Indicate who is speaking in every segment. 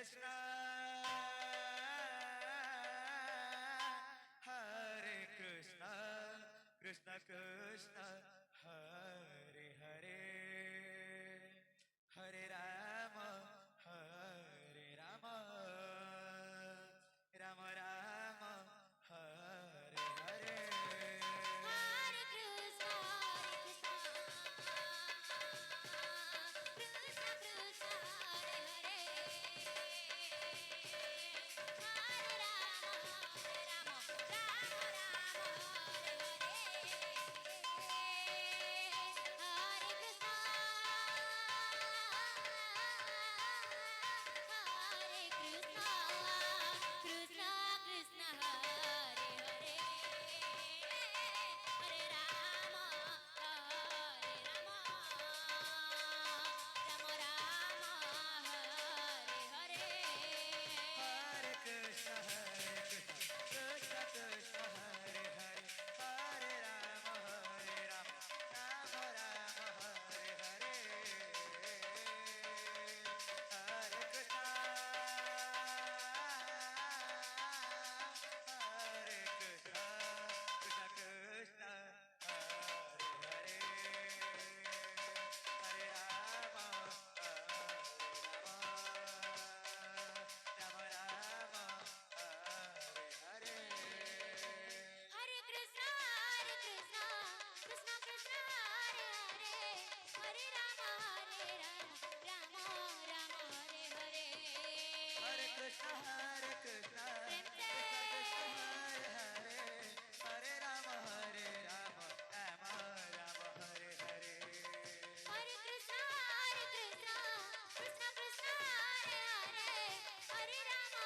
Speaker 1: Krishna, Hare Krishna, Krishna Krishna, Hare Hare, Hare Rama, Hare Rama, Rama Rama, Hare Hare.
Speaker 2: Hare Krishna, Krishna Krishna, Hare Hare, Hare Rama, Rama Rama, Hare Hare. Hare Krishna, Hare Krishna, Krishna Krishna, Hare Hare, Hare Rama, Hare Rama, Rama Rama, Hare Hare.
Speaker 1: Hare Krishna, Krishna Krishna, Hare Hare, Hare Rama, Rama Rama, Hare Hare. Hare Krishna, Hare Krishna, Krishna Krishna, Hare Hare, Hare Rama, Rama Rama, Hare Hare.
Speaker 2: Hare Krishna, Krishna Krishna, Hare Hare, Hare Rama, Rama Rama, Hare Hare.
Speaker 1: Hare Krishna, Krishna
Speaker 2: प्रेम से
Speaker 1: Krishna, Hare Hare, Hare Rama, Rama Rama, Hare Hare.
Speaker 2: Hare Krishna, Krishna Krishna, Hare Hare, Hare Rama,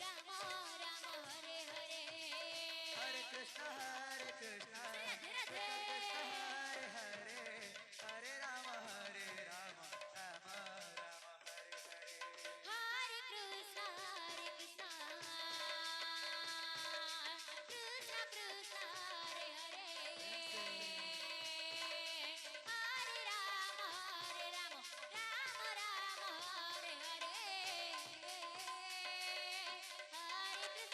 Speaker 2: Rama Rama, Hare Hare.
Speaker 1: Hare Krishna, Krishna
Speaker 2: Radhe Radhe.
Speaker 1: Krishna, Hare Hare, Hare Rama, Rama Rama, Hare Hare.
Speaker 2: Hare Krishna, Krishna Krishna, Hare Hare, Hare Rama, Rama Rama, Hare Hare. Hare Krishna, Hare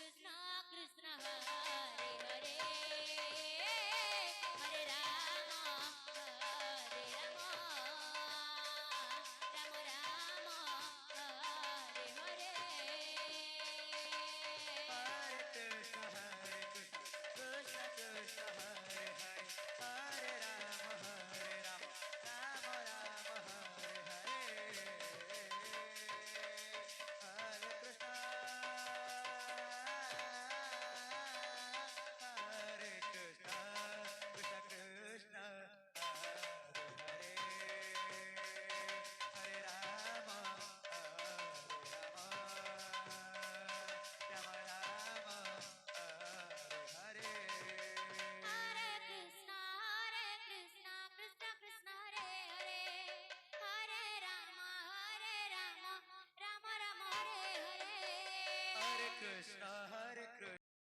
Speaker 2: Krishna, Krishna Krishna, Hare Hare, Hare Rama, Rama Rama, Hare Hare.
Speaker 1: Hare Krishna, Krishna Krishna, Hare Hare, Hare Rama, Rama Rama, Hare Hare. Hare Krishna, Hare Krishna, Krishna Krishna, Hare Hare, Hare Rama, Rama Rama, Hare Hare.
Speaker 2: Hare Krishna, Krishna Krishna, Hare Hare, Hare Rama, Rama Rama, Hare Hare.
Speaker 1: Hare Krishna, Hare Krishna.